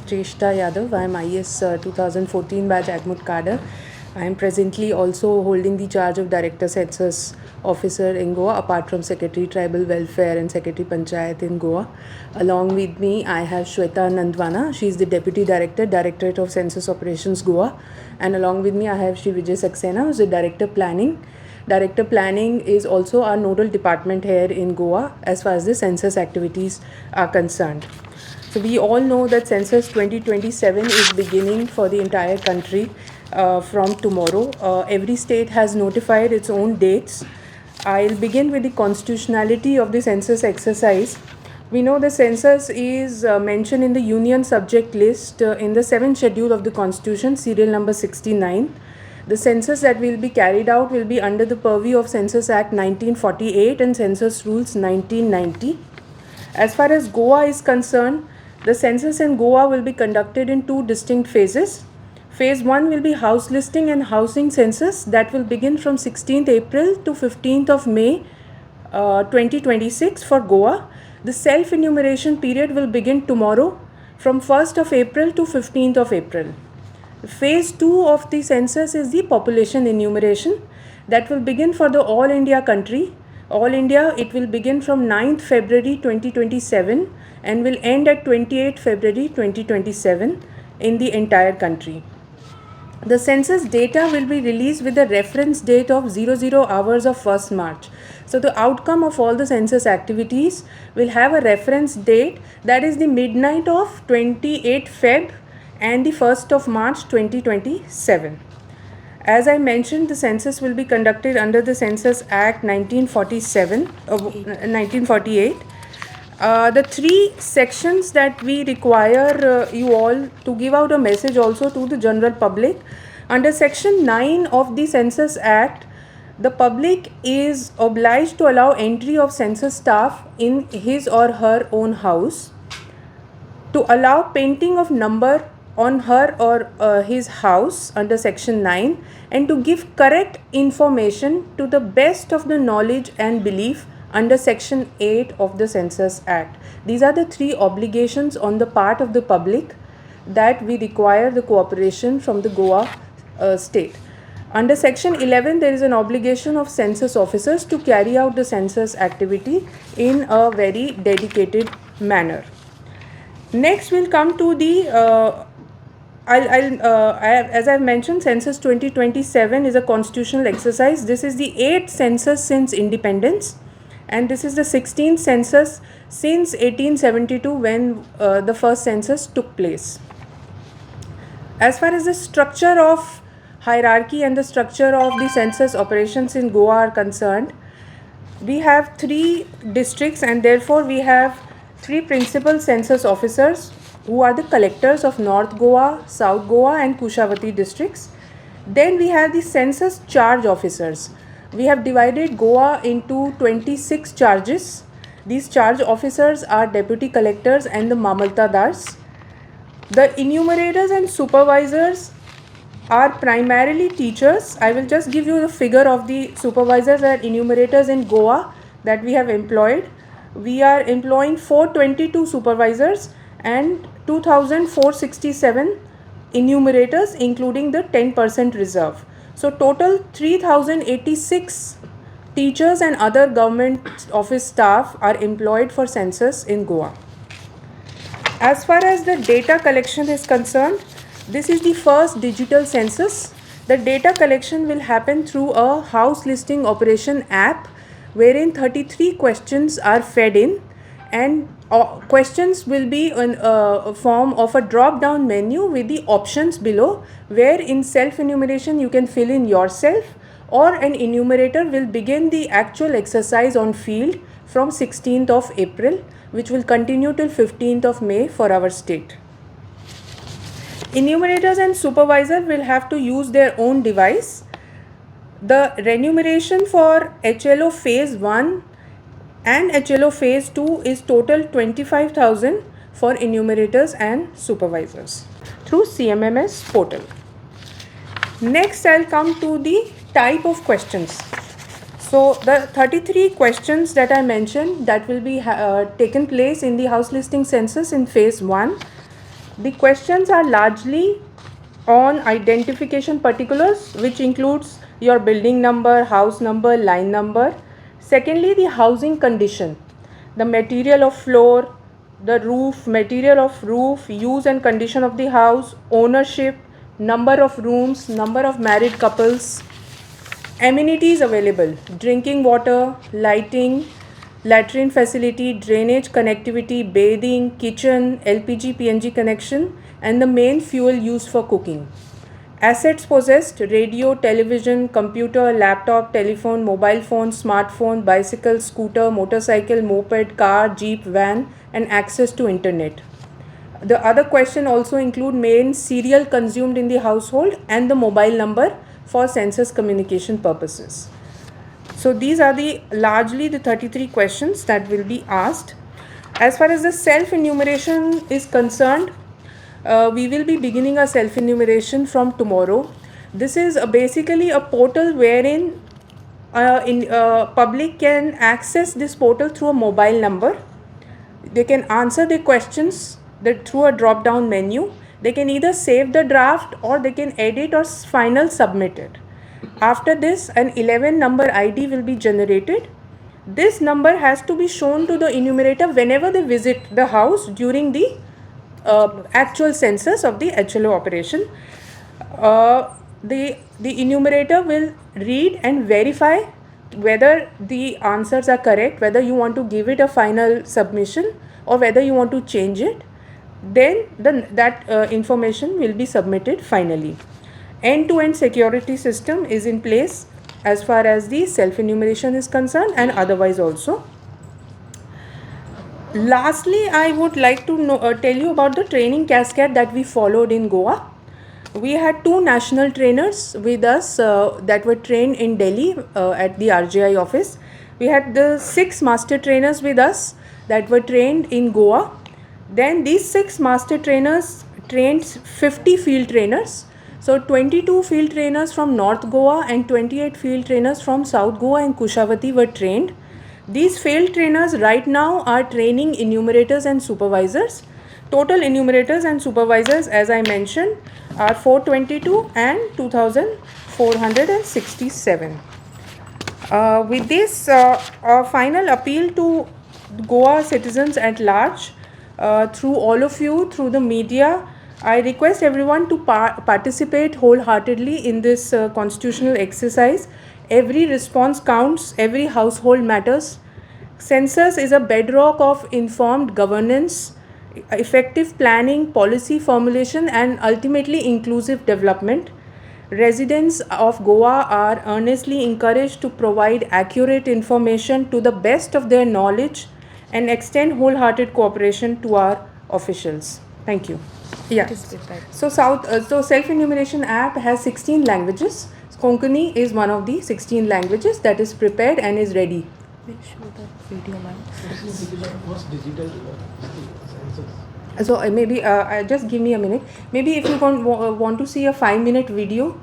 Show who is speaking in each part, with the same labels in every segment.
Speaker 1: Trishta Yadav. I am IS 2014 batch Agmut Cadre. I am presently also holding the charge of Director Census Officer in Goa, apart from Secretary Tribal Welfare and Secretary Panchayat in Goa. Along with me, I have Shweta Nandwana. She is the Deputy Director, Directorate of Census Operations Goa. And along with me, I have Shri Vijay Saxena, who is the Director Planning. Director Planning is also our nodal department here in Goa as far as the census activities are concerned. So we all know that census 2027 is beginning for the entire country from tomorrow. Every state has notified its own dates. I'll begin with the constitutionality of the census exercise. We know the census is mentioned in the Union Subject List in the 7th schedule of the Constitution, serial number 69. The census that will be carried out will be under the purview of Census Act 1948 and Census Rules 1990. As far as Goa is concerned, the census in Goa will be conducted in two distinct phases. Phase 1 will be house listing and housing census that will begin from 16th April to 15th of May 2026 for Goa. The self-enumeration period will begin tomorrow from 1st of April to 15th of April. Phase 2 of the census is the population enumeration that will begin for the All India country. All India, it will begin from 9th February 2027 and will end at 28th February 2027 in the entire country. The census data will be released with the reference date of 00 hours of 1st March. So the outcome of all the census activities will have a reference date, that is the midnight of 28 Feb and the 1st of March 2027. As I mentioned, the census will be conducted under the Census Act 1948. The three sections that we require you all to give out a message also to the general public. Under Section 9 of the Census Act, the public is obliged to allow entry of census staff in his or her own house, to allow painting of number on her or his house under Section 9, and to give correct information to the best of the knowledge and belief under Section 8 of the Census Act. These are the three obligations on the part of the public that we require the cooperation from the Goa state. Under Section 11, there is an obligation of census officers to carry out the census activity in a very dedicated manner. Next, we'll come to the as I've mentioned, Census 2027 is a constitutional exercise. This is the 8th census since independence, and this is the 16th census since 1872 when the first census took place. As far as the structure of hierarchy and the structure of the census operations in Goa are concerned, we have 3 districts, and therefore we have 3 principal census officers who are the collectors of North Goa, South Goa and Kushavati districts. Then we have the census charge officers. We have divided Goa into 26 charges. These charge officers are deputy collectors and the mamaltadars. The enumerators and supervisors are primarily teachers. I will just give you the figure of the supervisors and enumerators in Goa that we have employed. We are employing 422 supervisors and 2,467 enumerators, including the 10% reserve. So total 3,086 teachers and other government office staff are employed for census in Goa. As far as the data collection is concerned, this is the first digital census. The data collection will happen through a house listing operation app, wherein 33 questions are fed in, and questions will be in a form of a drop down menu with the options below, where in self enumeration you can fill in yourself, or an enumerator will begin the actual exercise on field from 16th of April, which will continue till 15th of May for our state. Enumerators and supervisor will have to use their own device. The remuneration for HLO phase 1 and HLO phase 2 is total 25,000 for enumerators and supervisors through CMMS portal. Next, I'll come to the type of questions. So the 33 questions that I mentioned that will be taken place in the house listing census in phase 1 The questions are largely on identification particulars, which includes your building number, house number, line number. Secondly, the housing condition, the material of floor, the roof, material of roof, use and condition of the house, ownership, number of rooms, number of married couples, amenities available, drinking water, lighting, latrine facility, drainage connectivity, bathing, kitchen, LPG, PNG connection, and the main fuel used for cooking. Assets possessed: radio, television, computer, laptop, telephone, mobile phone, smartphone, bicycle, scooter, motorcycle, moped, car, jeep, van, and access to internet. The other question also include main cereal consumed in the household and the mobile number for census communication purposes. So these are largely the 33 questions that will be asked. As far as the self-enumeration is concerned, we will be beginning a self-enumeration from tomorrow. This is basically a portal wherein public can access this portal through a mobile number. They can answer the questions through a drop-down menu. They can either save the draft or they can edit or final submit it. After this, an 11 number ID will be generated. This number has to be shown to the enumerator whenever they visit the house during the actual census of the HLO operation. The enumerator will read and verify whether the answers are correct, whether you want to give it a final submission or whether you want to change it. Then that information will be submitted finally. End-to-end security system is in place as far as the self-enumeration is concerned and otherwise also. Lastly, I would like to tell you about the training cascade that we followed in Goa. We had 2 national trainers with us that were trained in Delhi at the RGI office. We had the 6 master trainers with us that were trained in Goa. Then these 6 master trainers trained 50 field trainers. So 22 field trainers from North Goa and 28 field trainers from South Goa and Kushavati were trained. These field trainers right now are training enumerators and supervisors. Total enumerators and supervisors, as I mentioned, are 422 and 2,467. With this, a final appeal to Goa citizens at large, through all of you, through the media, I request everyone to participate wholeheartedly in this constitutional exercise. Every response counts, every household matters. Census is a bedrock of informed governance, effective planning, policy formulation, and ultimately inclusive development. Residents of Goa are earnestly encouraged to provide accurate information to the best of their knowledge and extend wholehearted cooperation to our officials. Thank you. Yeah. So self-enumeration app has 16 languages. Konkani is one of the 16 languages that is prepared and is ready. Show the video, ma'am. What's digital census? So maybe just give me a minute. Maybe if you want to see a 5-minute video,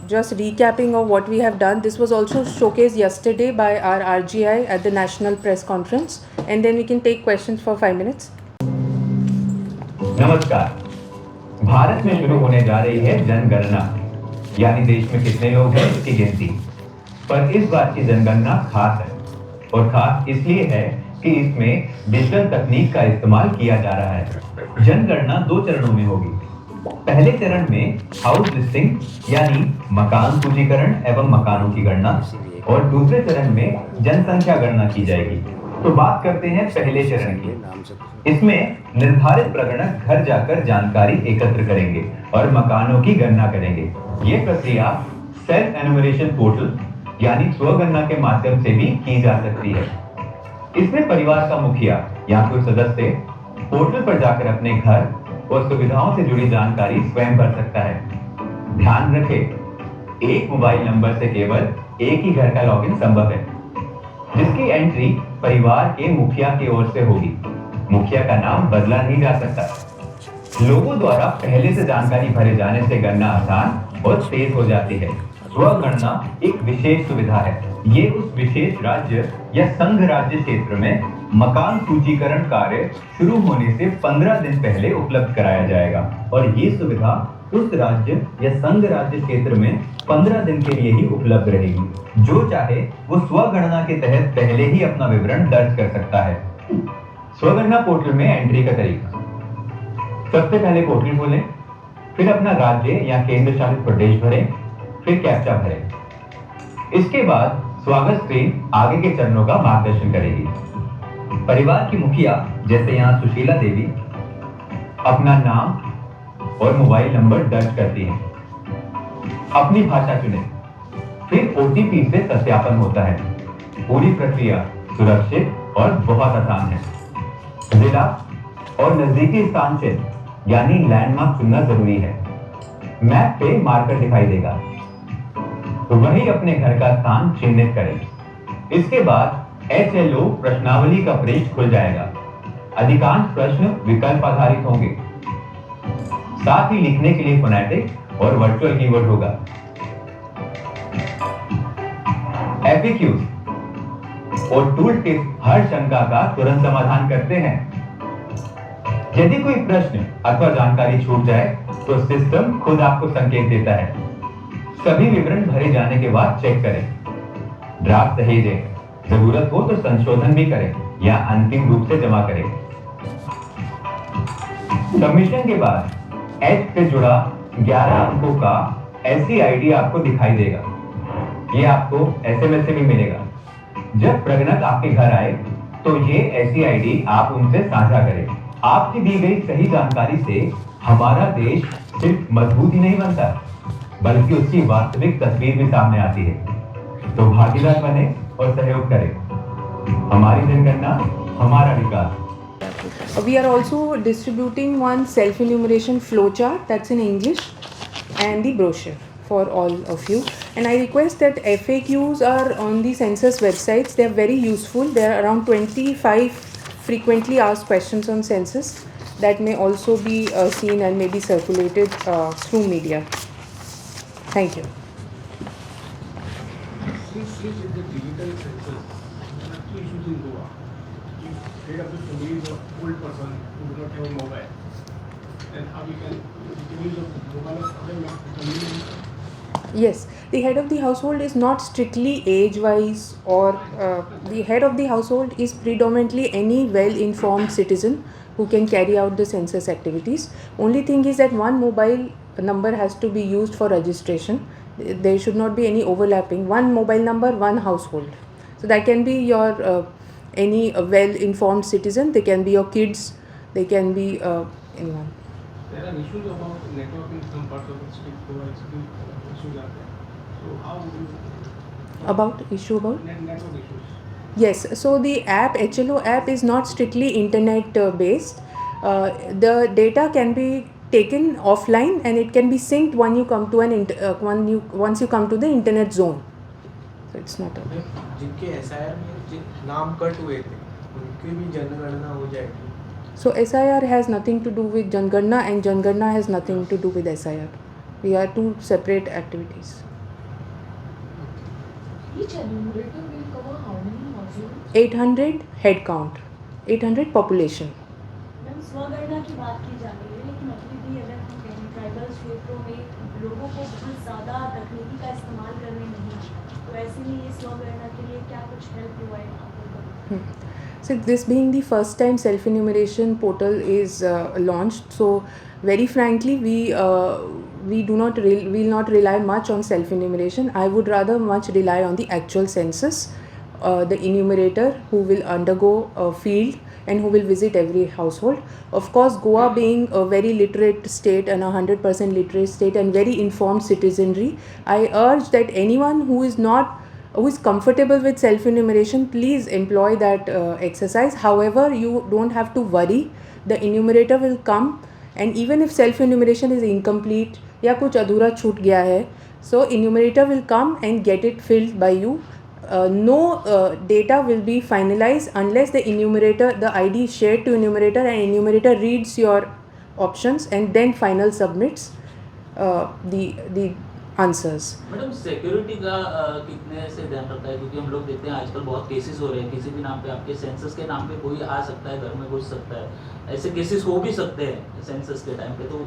Speaker 1: just recapping of what we have done. This was also showcased yesterday by our RGI at the National Press Conference, and then we can take questions for 5 minutes.
Speaker 2: नमस्कार। भारत में शुरू होने जा रही है जनगणना, यानी देश में कितने लोग हैं इसकी गिनती। पर इस बार की जनगणना खास है, और खास इसलिए है कि इसमें डिजिटल तकनीक का इस्तेमाल किया जा रहा है। जनगणना 2 चरणों में होगी। पहले चरण में हाउस लिस्टिंग यानी मकान सूचीकरण एवं मकानों की गणना, और दूसरे चरण में जनसंख्या गणना की जाएगी। तो बात करते हैं पहले चरण की। इसमें निर्धारित प्रगणक घर जाकर जानकारी एकत्र करेंगे और मकानों की गणना करेंगे। ये प्रक्रिया सेल्फ एनुमरेशन पोर्टल यानी स्वगणना के माध्यम से भी की जा सकती है। इसमें परिवार का मुखिया या कोई सदस्य पोर्टल पर जाकर अपने घर और सुविधाओं से जुड़ी जानकारी स्वयं भर सकता है। ध्यान रखें, एक मोबाइल नंबर से केवल एक ही घर का लॉगिन संभव है, जिसकी एंट्री परिवार के मुखिया की ओर से होगी। मुखिया का नाम बदला नहीं जा सकता। लोगों द्वारा पहले से जानकारी भरे जाने से गणना आसान और तेज हो जाती है। स्वगणना एक विशेष सुविधा है। ये उस विशेष राज्य या संघ राज्य क्षेत्र में मकान सूचीकरण कार्य शुरू होने से 15 दिन पहले उपलब्ध कराया जाएगा और ये सुविधा उस राज्य या संघ राज्य क्षेत्र में 15 दिन के लिए ही उपलब्ध रहेगी। जो चाहे वो स्वगणना के तहत पहले ही अपना विवरण दर्ज कर सकता है। स्वगणना पोर्टल में एंट्री का तरीका। सबसे पहले पोर्टल खोलें, फिर अपना राज्य या केंद्र शासित प्रदेश भरें, फिर कैप्चा भरें। इसके बाद स्वागत स्क्रीन आगे के चरणों का मार्गदर्शन करेगी। परिवार की मुखिया जैसे यहाँ सुशीला देवी अपना नाम और मोबाइल नंबर दर्ज करती हैं। अपनी भाषा चुनें, फिर ओटीपी से सत्यापन होता है। पूरी प्रक्रिया सुरक्षित और बहुत आसान है। जिला और नजदीकी स्थान चिन्ह यानी लैंडमार्क चुनना जरूरी है। मैप पे मार्कर दिखाई देगा, तो वही अपने घर का स्थान चिन्हित करें। इसके बाद HLO प्रश्नावली का पृष्ठ खुल जाएगा। अधिकांश प्रश्न विकल्प आधारित होंगे। साथ ही लिखने के लिए फोनेटिक और वर्चुअल कीवर्ड होगा। FAQs और टूल टिप्स हर शंका का तुरंत समाधान करते हैं। यदि कोई प्रश्न अथवा जानकारी छूट जाए तो सिस्टम खुद आपको संकेत देता है। सभी विवरण भरे जाने के बाद चेक करें। ड्राफ्ट सही दें, जरूरत हो तो संशोधन भी करें या अंतिम रूप से जमा करें। सबमिशन के बाद H से जुड़ा 11 अंकों का SCID आपको दिखाई देगा। ये आपको SMS से भी मिलेगा। जब प्रगणक आपके घर आए तो ये SCID आप उनसे साझा करें। आपकी दी गई सही जानकारी से हमारा देश सिर्फ मजबूत ही नहीं बनता, बल्कि उसकी वास्तविक तस्वीर भी सामने आती है। तो भागीदार बने और सहयोग करें। हमारी जनगणना हमारा विकास।
Speaker 1: We are also distributing one self-enumeration flowchart that's in English and the brochure for all of you. And I request that FAQs are on the census websites. They are very useful. There are around 25 frequently asked questions on census that may also be seen and may be circulated through media. Thank you.
Speaker 3: Since this is the digital census, there are two issues in Goa. If head of the family is an old person who does not have a mobile, then how we can use the mobile of other family?
Speaker 1: Yes, the head of the household is not strictly age-wise, or the head of the household is predominantly any well-informed citizen who can carry out the census activities. Only thing is that one mobile number has to be used for registration. There should not be any overlapping. One mobile number, one household. So that can be your any well-informed citizen. They can be your kids. They can be anyone.
Speaker 3: There are issues about network in some parts of the state. Goa is still issues are there. So how would you
Speaker 1: About issue about?
Speaker 3: network issues?
Speaker 1: Yes, so the app, HLO app is not strictly internet based. The data can be taken offline and it can be synced when you come to once you come to the internet zone. So it's not a
Speaker 4: जिनके SIR में जिन नाम cut हुए थे उनकी भी जनगणना हो जाएगी।
Speaker 1: So SIR has nothing to do with Janganna and Janganna has nothing to do with SIR. We are two separate activities.
Speaker 5: Each enumerator will cover how many households?
Speaker 1: 800 head count, 800 population.
Speaker 5: Ma'am स्वगणना की बात की जा रही है, लेकिन अभी भी अगर हम कहें ट्राइबल क्षेत्रों में लोगों को बहुत ज़्यादा तकनीकी का इस्तेमाल करने नहीं आता, तो ऐसे में ये स्वगणना के लिए क्या कुछ हेल्प प्रोवाइड आप लोग?
Speaker 1: So this being the first time self-enumeration portal is launched, so very frankly we will not rely much on self-enumeration. I would rather much rely on the actual census, the enumerator who will undergo a field and who will visit every household. Of course, Goa being a very literate state and 100% literate state and very informed citizenry, I urge that anyone who is comfortable with self-enumeration, please employ that exercise. However, you don't have to worry. The enumerator will come, and even if self-enumeration is incomplete या कुछ अधूरा छूट गया है, so enumerator will come and get it filled by you. No data will be finalized unless the ID is shared to enumerator and enumerator reads your options and then final submits the answers.
Speaker 6: Madam security का कितने से ध्यान रखता है, क्योंकि हम लोग देखते हैं आजकल बहुत केसेस हो रहे हैं, किसी भी नाम पे आपके सेंसस के नाम पे कोई आ सकता है, घर में घुस सकता है, ऐसे केसेस हो भी सकते हैं सेंसस के टाइम पे, तो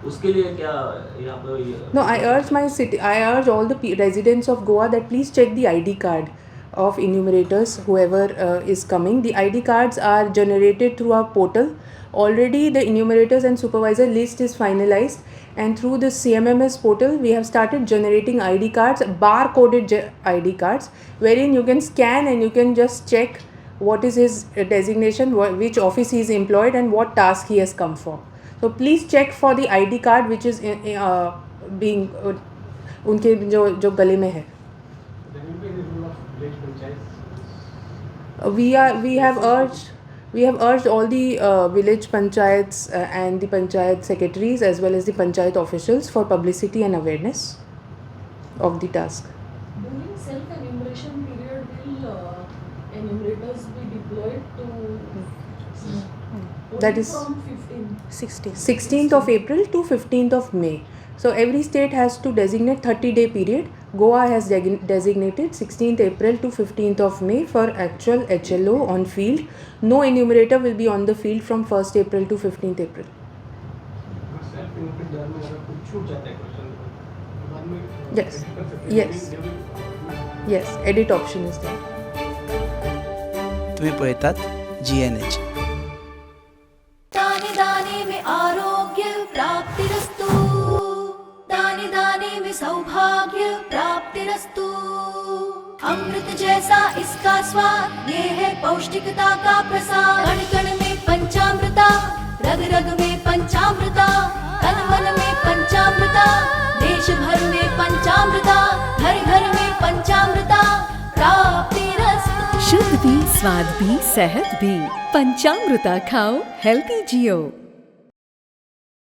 Speaker 6: उसके लिए क्या यहाँ पे
Speaker 1: No, I urge all the residents of Goa that please check the ID card of enumerators, whoever is coming. The ID cards are generated through our portal. Already the enumerators and supervisor list is finalized, and through the CMMS portal we have started generating ID cards, bar-coded ID cards, wherein you can scan and you can just check what is his designation, which office he is employed, and what task he has come for. So please check for the ID card which is being उनके जो गले में है.
Speaker 3: There will be any rule of village panchayats.
Speaker 1: We have urged all the village panchayats and the panchayat secretaries as well as the panchayat officials for publicity and awareness of the task.
Speaker 7: During self-enumeration period, will enumerators be deployed to
Speaker 1: That is
Speaker 7: from 15?
Speaker 1: 16th of April to 15th of May. So every state has to designate 30-day period. Goa has designated 16th April to 15th of May for actual HLO on field. No enumerator will be on the field from 1st April to 15th April.
Speaker 3: Self input दर में अगर कुछ छूट जाता है question बाद में
Speaker 1: Yes.
Speaker 3: edit कर सकते हैं.
Speaker 1: Yes. Yes, edit option is there.
Speaker 8: तुम्ही पळतात GNH.
Speaker 9: दाने दाने में आरोग्य प्राप्तिरस्तु, दाने दाने में सौभाग्य प्राप्तिरस्तु। अमृत जैसा इसका स्वाद, ये है पौष्टिकता का प्रसाद। कण कण में पंचामृता, रग रग में पंचामृता, तन मन में पंचामृता, देश भर में पंचामृता, घर घर में पंचामृता प्राप्तिरस्तु।
Speaker 10: शुद्ध भी, स्वाद भी, सेहत भी। पंचामृता खाओ, हेल्थी जियो।